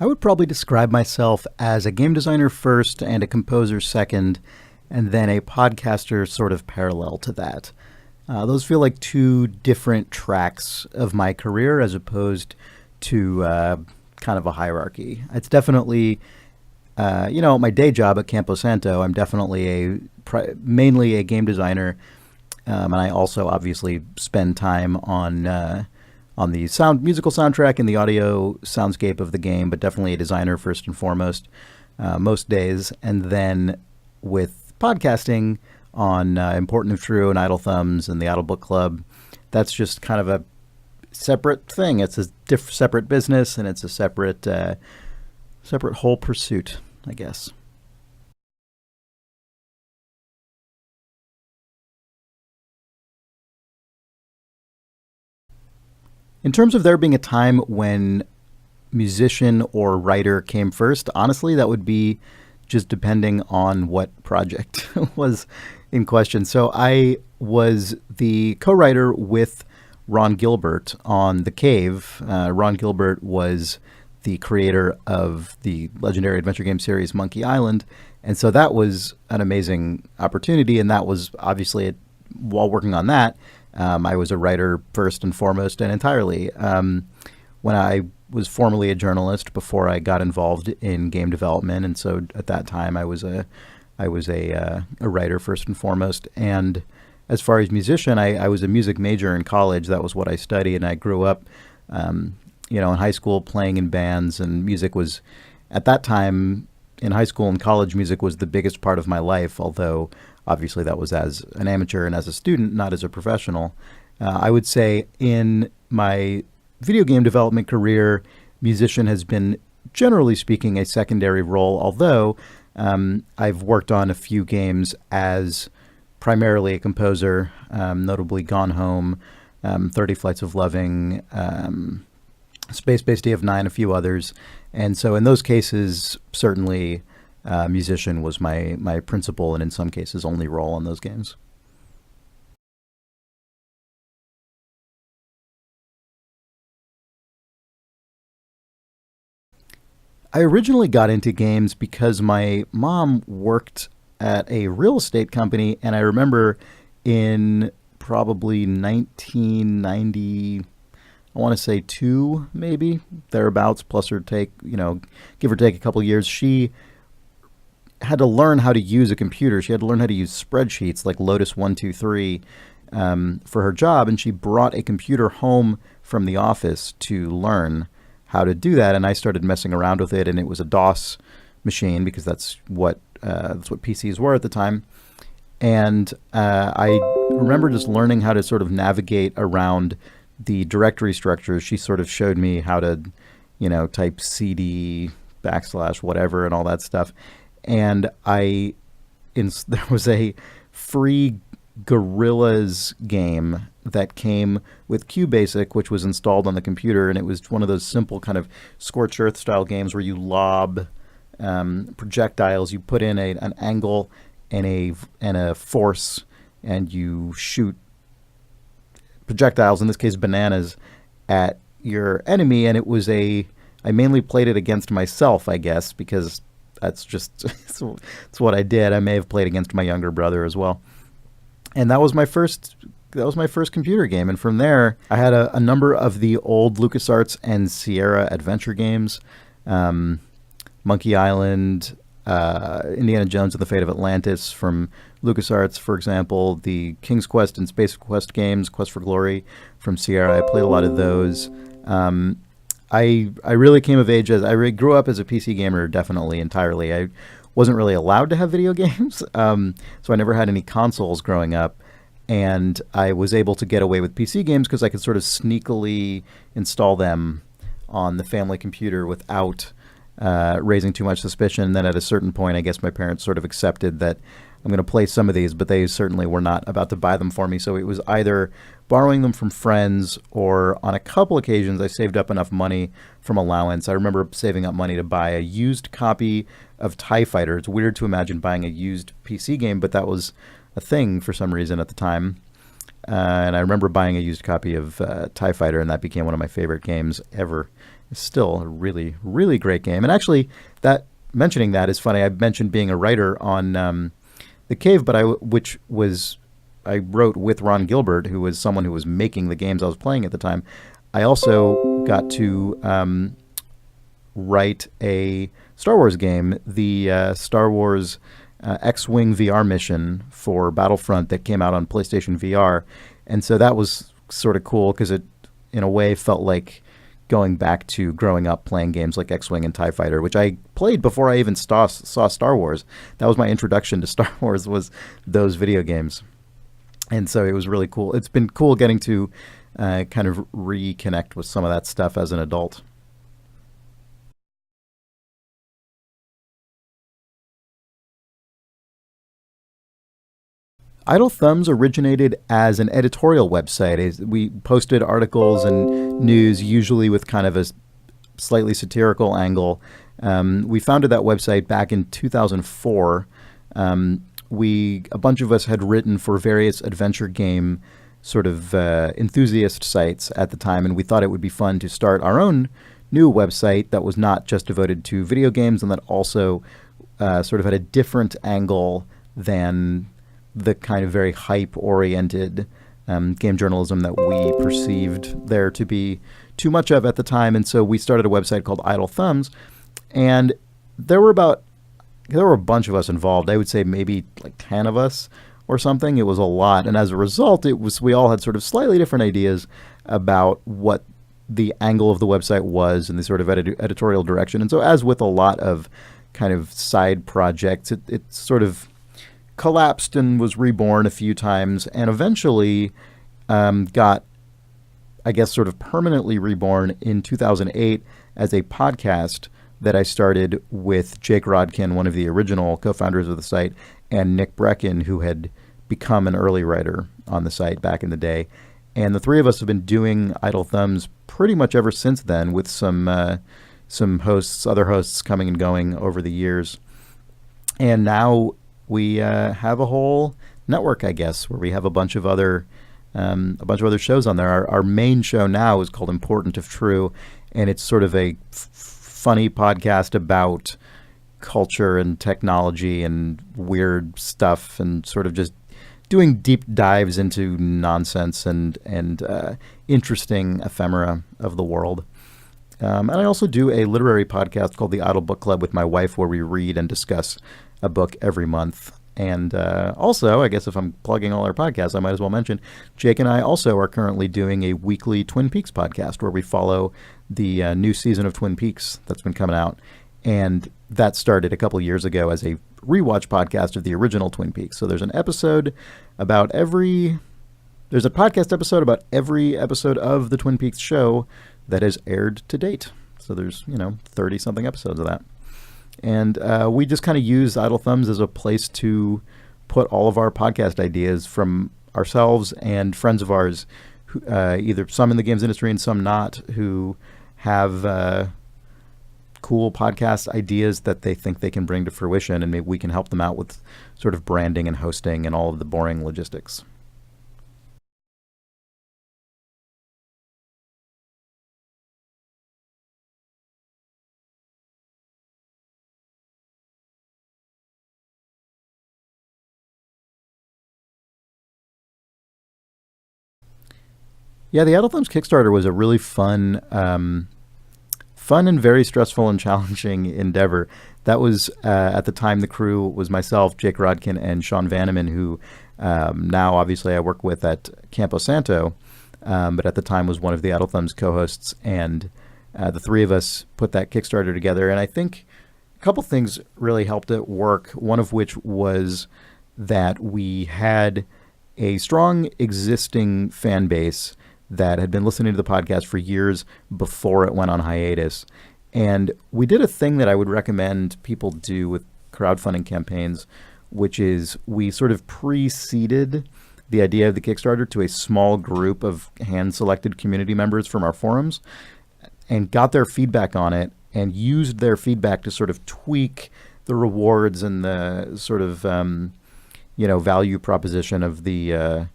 I would probably describe myself as a game designer first and a composer second, and then a podcaster sort of parallel to that. Those feel like two different tracks of my career as opposed to kind of a hierarchy. It's definitely, my day job at Campo Santo, I'm definitely mainly a game designer, and I also obviously spend time on the musical soundtrack and the audio soundscape of the game, but definitely a designer first and foremost most days. And then with podcasting on Important and True and Idle Thumbs and the Idle Book Club, that's just kind of a separate thing. It's a separate business, and it's a separate whole pursuit, I guess. In terms of there being a time when musician or writer came first, honestly, that would be just depending on what project was in question. So I was the co-writer with Ron Gilbert on The Cave. Ron Gilbert was the creator of the legendary adventure game series Monkey Island. And so that was an amazing opportunity. And that was obviously, while working on that, I was a writer first and foremost and entirely. When I was formerly a journalist before I got involved in game development, and so at that time I was a writer first and foremost. And as far as musician, I was a music major in college. That was what I studied, and I grew up, in high school playing in bands, and music was, at that time in high school and college, music was the biggest part of my life, although obviously that was as an amateur and as a student, not as a professional. I would say in my video game development career, musician has been, generally speaking, a secondary role, although I've worked on a few games as primarily a composer, notably Gone Home, 30 Flights of Loving, Space-Based DF9, a few others. And so in those cases, certainly musician was my principal and in some cases only role in those games. I originally got into games because my mom worked at a real estate company, and I remember in probably 1990, I want to say two, maybe thereabouts, plus or take, give or take a couple of years, she had to learn how to use a computer. She had to learn how to use spreadsheets like Lotus 123 for her job, and she brought a computer home from the office to learn how to do that. And I started messing around with it, and it was a DOS machine because that's what PCs were at the time. And I remember just learning how to sort of navigate around the directory structures. She sort of showed me how to, type CD / whatever and all that stuff. And there was a free Gorillas game that came with QBasic, which was installed on the computer, and it was one of those simple kind of Scorched Earth style games where you lob projectiles. You put in an angle and a force, and you shoot projectiles, in this case bananas, at your enemy. And I mainly played it against myself, I guess, because that's just it's what I did. I may have played against my younger brother as well. And that was my first computer game. And from there, I had a number of the old LucasArts and Sierra adventure games, Monkey Island, Indiana Jones and the Fate of Atlantis from LucasArts, for example, the King's Quest and Space Quest games, Quest for Glory from Sierra. I played a lot of those. I really came of age grew up as a PC gamer, definitely, entirely. I wasn't really allowed to have video games, so I never had any consoles growing up. And I was able to get away with PC games because I could sort of sneakily install them on the family computer without raising too much suspicion. And then at a certain point, I guess my parents sort of accepted that I'm going to play some of these, but they certainly were not about to buy them for me. So it was either borrowing them from friends, or on a couple occasions I saved up enough money from allowance. I remember saving up money to buy a used copy of TIE Fighter. It's weird to imagine buying a used PC game, but that was a thing for some reason at the time. And I remember buying a used copy of TIE Fighter, and that became one of my favorite games ever. It's still a really, really great game. And actually, that mentioning that is funny. I mentioned being a writer on The Cave, but I wrote with Ron Gilbert, who was someone who was making the games I was playing at the time. I also got to write a Star Wars game, the Star Wars X-Wing VR mission for Battlefront that came out on PlayStation VR. And so that was sort of cool because it, in a way, felt like going back to growing up playing games like X-Wing and TIE Fighter, which I played before I even saw Star Wars. That was my introduction to Star Wars, was those video games. And so it was really cool. It's been cool getting to kind of reconnect with some of that stuff as an adult. Idle Thumbs originated as an editorial website. We posted articles and news, usually with kind of a slightly satirical angle. We founded that website back in 2004. A bunch of us had written for various adventure game sort of enthusiast sites at the time, and we thought it would be fun to start our own new website that was not just devoted to video games and that also sort of had a different angle than the kind of very hype-oriented game journalism that we perceived there to be too much of at the time. And so we started a website called Idle Thumbs, and there were a bunch of us involved. I would say maybe like 10 of us or something. It was a lot. And as a result, we all had sort of slightly different ideas about what the angle of the website was and the sort of editorial direction. And so as with a lot of kind of side projects, it sort of collapsed and was reborn a few times and eventually got, I guess, sort of permanently reborn in 2008 as a podcast that I started with Jake Rodkin, one of the original co-founders of the site, and Nick Brecken, who had become an early writer on the site back in the day. And the three of us have been doing Idle Thumbs pretty much ever since then, with some other hosts coming and going over the years. And now we have a whole network, I guess, where we have a bunch of other shows on there. Our main show now is called Important If True, and it's sort of a funny podcast about culture and technology and weird stuff, and sort of just doing deep dives into nonsense and interesting ephemera of the world. And I also do a literary podcast called The Idle Book Club with my wife, where we read and discuss a book every month. And also, I guess if I'm plugging all our podcasts, I might as well mention, Jake and I also are currently doing a weekly Twin Peaks podcast where we follow the new season of Twin Peaks that's been coming out. And that started a couple years ago as a rewatch podcast of the original Twin Peaks. So there's a podcast episode about every episode of the Twin Peaks show that has aired to date. So there's, 30-something episodes of that. And we just kind of use Idle Thumbs as a place to put all of our podcast ideas from ourselves and friends of ours, who, either some in the games industry and some not, who have cool podcast ideas that they think they can bring to fruition, and maybe we can help them out with sort of branding and hosting and all of the boring logistics. Yeah, the Idle Thumbs Kickstarter was a really fun and very stressful and challenging endeavor. That was, at the time, the crew was myself, Jake Rodkin, and Sean Vanneman, who now obviously I work with at Campo Santo, but at the time was one of the Idle Thumbs co-hosts, and the three of us put that Kickstarter together. And I think a couple things really helped it work, one of which was that we had a strong existing fan base that had been listening to the podcast for years before it went on hiatus. And we did a thing that I would recommend people do with crowdfunding campaigns, which is we sort of preceded the idea of the Kickstarter to a small group of hand-selected community members from our forums and got their feedback on it and used their feedback to sort of tweak the rewards and the sort of, value proposition of the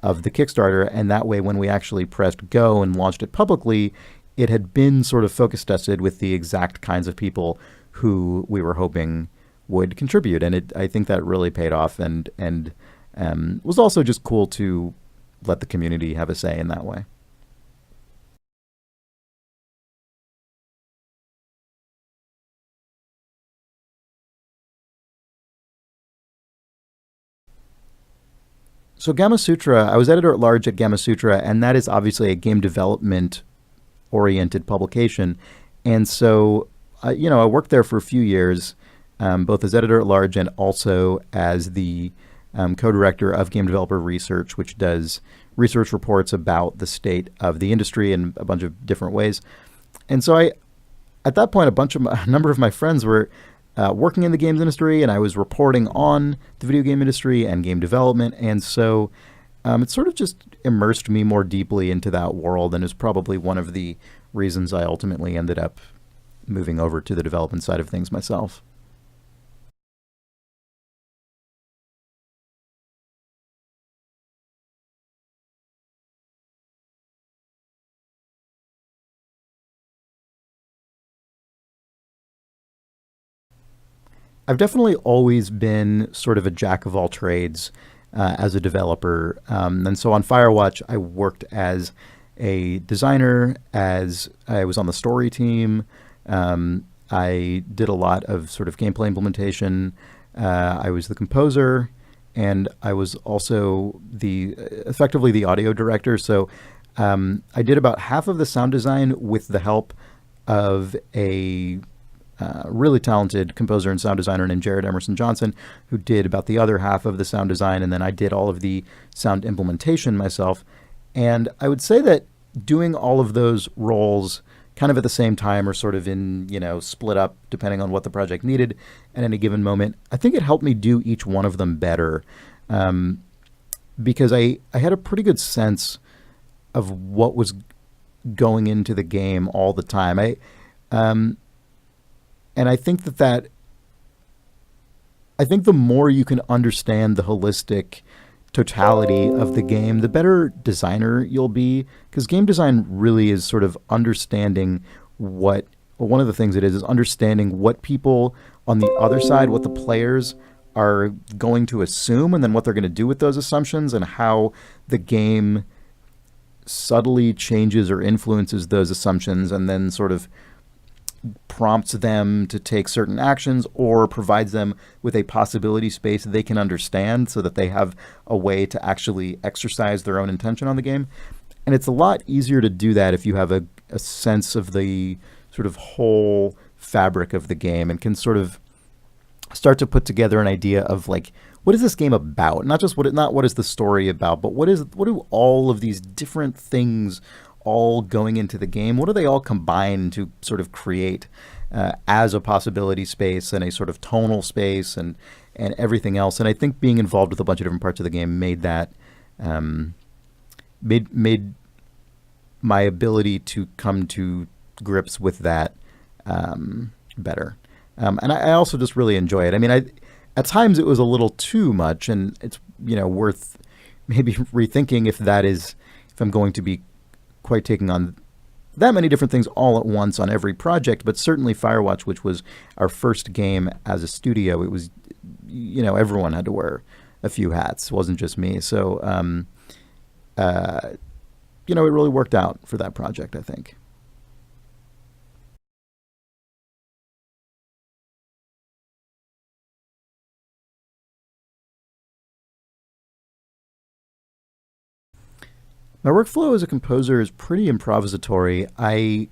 Kickstarter. And that way, when we actually pressed go and launched it publicly, it had been sort of focus tested with the exact kinds of people who we were hoping would contribute, and I think that really paid off, and was also just cool to let the community have a say in that way. So Gamasutra, I was editor at large at Gamasutra, and that is obviously a game development oriented publication. And so, I worked there for a few years, both as editor at large and also as the co-director of Game Developer Research, which does research reports about the state of the industry in a bunch of different ways. And so at that point, a number of my friends were working in the games industry, and I was reporting on the video game industry and game development. And so it sort of just immersed me more deeply into that world, and is probably one of the reasons I ultimately ended up moving over to the development side of things myself. I've definitely always been sort of a jack of all trades as a developer. And so on Firewatch, I worked as a designer, as I was on the story team. I did a lot of sort of gameplay implementation. I was the composer, and I was also effectively the audio director. So I did about half of the sound design with the help of a really talented composer and sound designer named Jared Emerson Johnson, who did about the other half of the sound design, and then I did all of the sound implementation myself. And I would say that doing all of those roles kind of at the same time, or sort of in, split up depending on what the project needed at any given moment, I think it helped me do each one of them better, because I had a pretty good sense of what was going into the game all the time. And I think I think the more you can understand the holistic totality of the game, the better designer you'll be. Because game design really is sort of understanding one of the things it is understanding what people on the other side, what the players are going to assume, and then what they're going to do with those assumptions, and how the game subtly changes or influences those assumptions, and then sort of prompts them to take certain actions, or provides them with a possibility space they can understand, so that they have a way to actually exercise their own intention on the game. And it's a lot easier to do that if you have a sense of the sort of whole fabric of the game, and can sort of start to put together an idea of, like, what is this game about? Not what is the story about, but what do all of these different things all going into the game, what do they all combine to sort of create as a possibility space, and a sort of tonal space, and everything else. And I think being involved with a bunch of different parts of the game made that made my ability to come to grips with that better. And I also just really enjoy it. I mean, at times it was a little too much, and it's worth maybe rethinking if I'm going to be quite taking on that many different things all at once on every project. But certainly Firewatch, which was our first game as a studio, it was, everyone had to wear a few hats. It wasn't just me. So, it really worked out for that project, I think. My workflow as a composer is pretty improvisatory. I've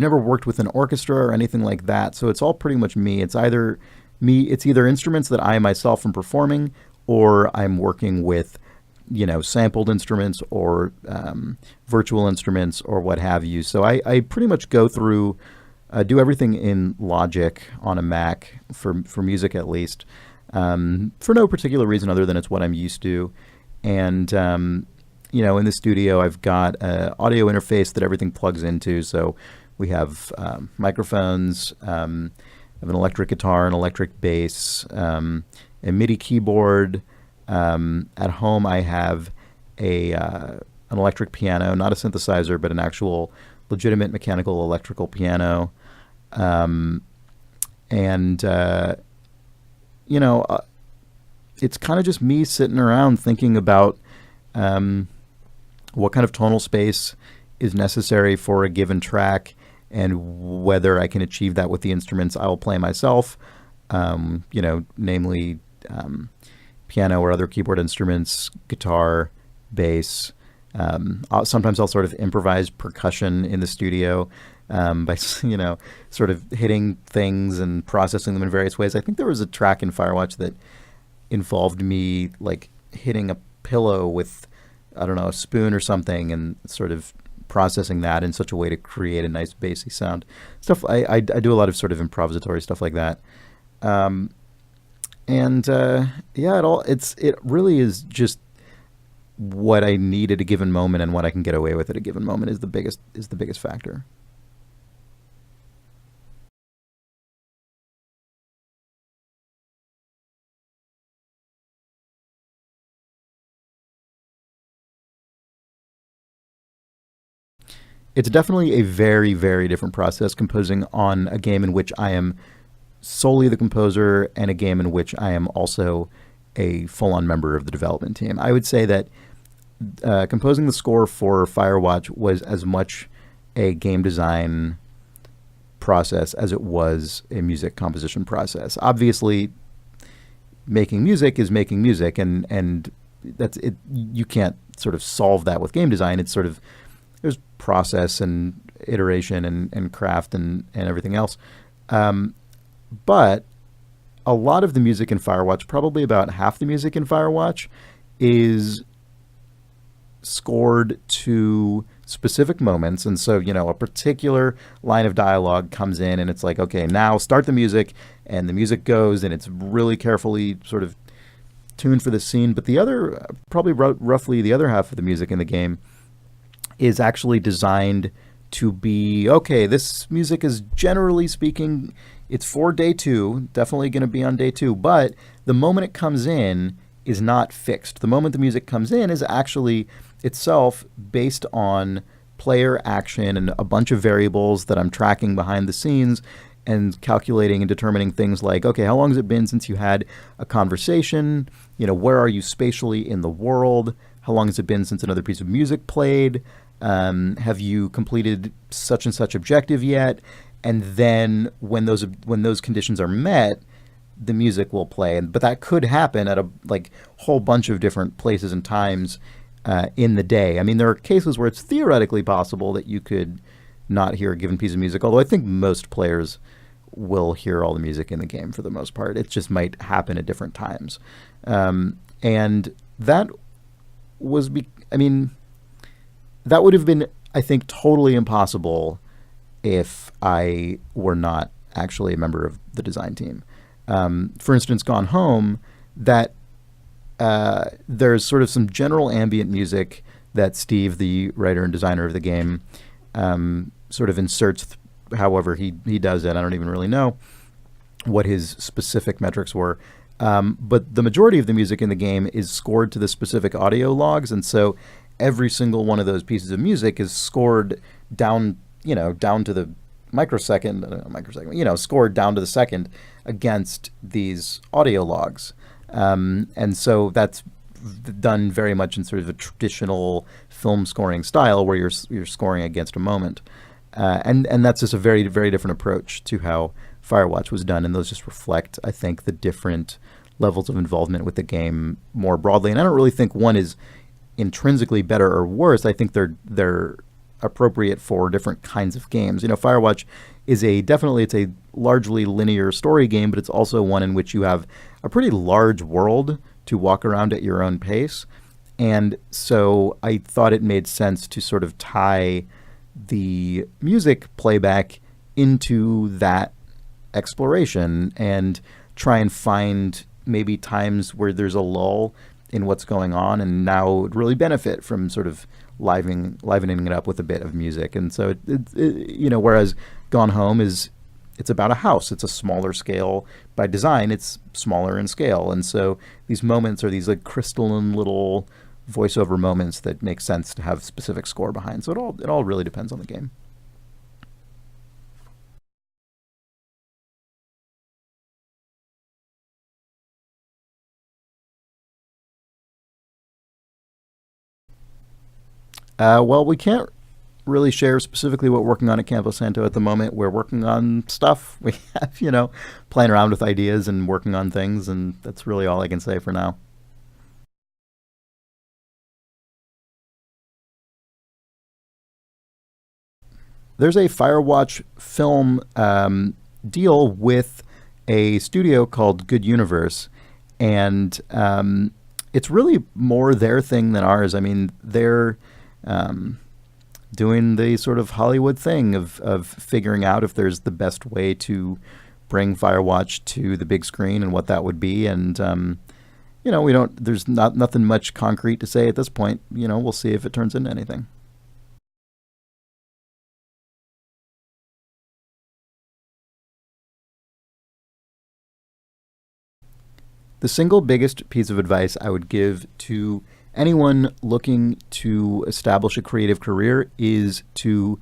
never worked with an orchestra or anything like that, so it's all pretty much me. It's either instruments that I myself am performing, or I'm working with, sampled instruments, or virtual instruments, or what have you. So I pretty much go through, do everything in Logic on a Mac for music at least. For no particular reason other than it's what I'm used to. And, in the studio, I've got an audio interface that everything plugs into. So we have microphones, I have an electric guitar, an electric bass, a MIDI keyboard. At home, I have a an electric piano, not a synthesizer, but an actual legitimate mechanical electrical piano. Um, and you know, it's kind of just me sitting around thinking about um, what kind of tonal space is necessary for a given track and whether I can achieve that with the instruments I'll play myself, namely piano or other keyboard instruments, guitar, bass. Sometimes I'll sort of improvise percussion in the studio by, sort of hitting things and processing them in various ways. I think there was a track in Firewatch that involved me like hitting a pillow with, I don't know, a spoon or something, and sort of processing that in such a way to create a nice bassy sound. Stuff I do a lot of sort of improvisatory stuff like that. Um, and yeah, it really is just what I need at a given moment and what I can get away with at a given moment is the biggest factor. It's definitely a very, very different process composing on a game in which I am solely the composer and a game in which I am also a full-on member of the development team. I would say that composing the score for Firewatch was as much a game design process as it was a music composition process. Obviously, making music is making music, and that's it. You can't sort of solve that with game design. It's sort of there's process and iteration and craft and everything else. But a lot of the music in Firewatch, probably about half the music in Firewatch, is scored to specific moments. And so, a particular line of dialogue comes in and it's like, okay, now start the music, and the music goes and it's really carefully sort of tuned for the scene. But the other, probably roughly the other half of the music in the game is actually designed to be, okay, this music is generally speaking, it's for day two, definitely going to be on day two, but the moment it comes in is not fixed. The moment the music comes in is actually itself based on player action and a bunch of variables that I'm tracking behind the scenes and calculating and determining things like, okay, how long has it been since you had a conversation? Where are you spatially in the world? How long has it been since another piece of music played? Have you completed such and such objective yet? And then when those conditions are met, the music will play. But that could happen at a whole bunch of different places and times in the day. I mean, there are cases where it's theoretically possible that you could not hear a given piece of music, although I think most players will hear all the music in the game for the most part. It just might happen at different times. And that was, that would have been, I think, totally impossible if I were not actually a member of the design team. For instance, Gone Home, that there's sort of some general ambient music that Steve, the writer and designer of the game, sort of inserts however he does it. I don't even really know what his specific metrics were. But the majority of the music in the game is scored to the specific audio logs, and so every single one of those pieces of music is scored down, down to the microsecond, scored down to the second against these audio logs. And so that's done very much in sort of a traditional film scoring style where you're scoring against a moment. And that's just a very, very different approach to how Firewatch was done. And those just reflect, I think, the different levels of involvement with the game more broadly. And I don't really think one is intrinsically better or worse. I think they're appropriate for different kinds of games. Firewatch is definitely it's a largely linear story game, but it's also one in which you have a pretty large world to walk around at your own pace. And so I thought it made sense to sort of tie the music playback into that exploration and try and find maybe times where there's a lull in what's going on, and now would really benefit from sort of livening it up with a bit of music. And so whereas Gone Home it's about a house. It's a smaller scale by design. It's smaller in scale, and so these moments are these crystalline little voiceover moments that make sense to have specific score behind. So it all really depends on the game. Well, we can't really share specifically what we're working on at Campo Santo at the moment. We're working on stuff. We have, playing around with ideas and working on things, and that's really all I can say for now. There's a Firewatch film deal with a studio called Good Universe, and it's really more their thing than ours. I mean, they're doing the sort of Hollywood thing of figuring out if there's the best way to bring Firewatch to the big screen and what that would be. And we don't. There's nothing much concrete to say at this point. We'll see if it turns into anything. The single biggest piece of advice I would give to anyone looking to establish a creative career is to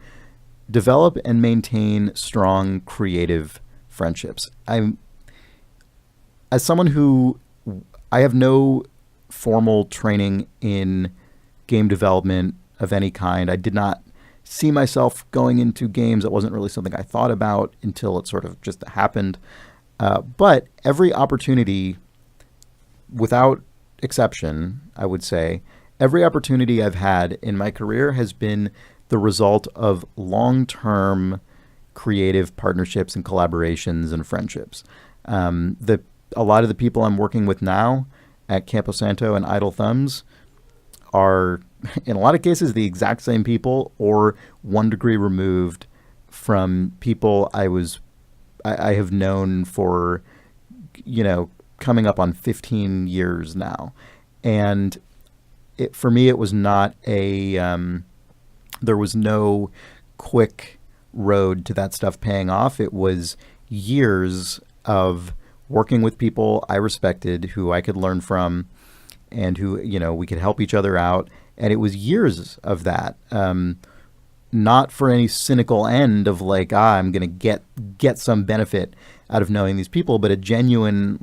develop and maintain strong creative friendships. As someone who I have no formal training in game development of any kind. I did not see myself going into games. It wasn't really something I thought about until it sort of just happened. But every opportunity, without exception, I would say, every opportunity I've had in my career has been the result of long-term creative partnerships and collaborations and friendships. A lot of the people I'm working with now at Campo Santo and Idle Thumbs are, in a lot of cases, the exact same people or 1 degree removed from people I have known for, coming up on 15 years now. And for me, it was not there was no quick road to that stuff paying off. It was years of working with people I respected, who I could learn from, and who, we could help each other out. And it was years of that. Not for any cynical end of like, I'm going to get some benefit out of knowing these people, but a genuine,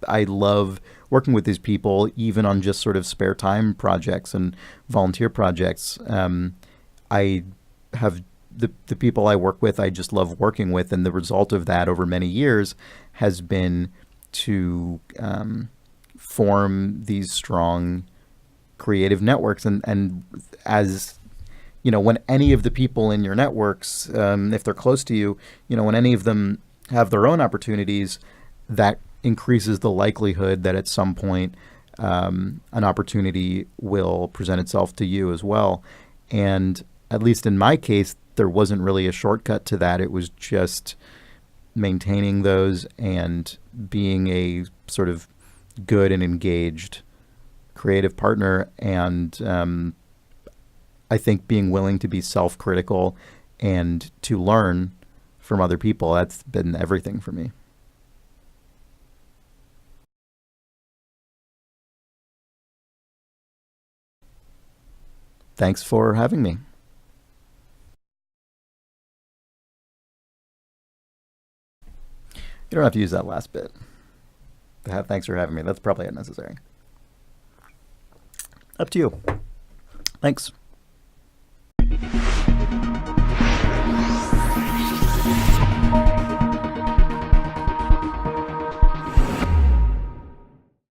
I love working with these people, even on just sort of spare time projects and volunteer projects. I have the people I work with, I just love working with. And the result of that over many years has been to form these strong creative networks. And as when any of the people in your networks, if they're close to you, when any of them have their own opportunities, that increases the likelihood that at some point an opportunity will present itself to you as well. And at least in my case, there wasn't really a shortcut to that. It was just maintaining those and being a sort of good and engaged creative partner. And I think being willing to be self-critical and to learn from other people, that's been everything for me. Thanks for having me. You don't have to use that last bit. Thanks for having me. That's probably unnecessary. Up to you. Thanks.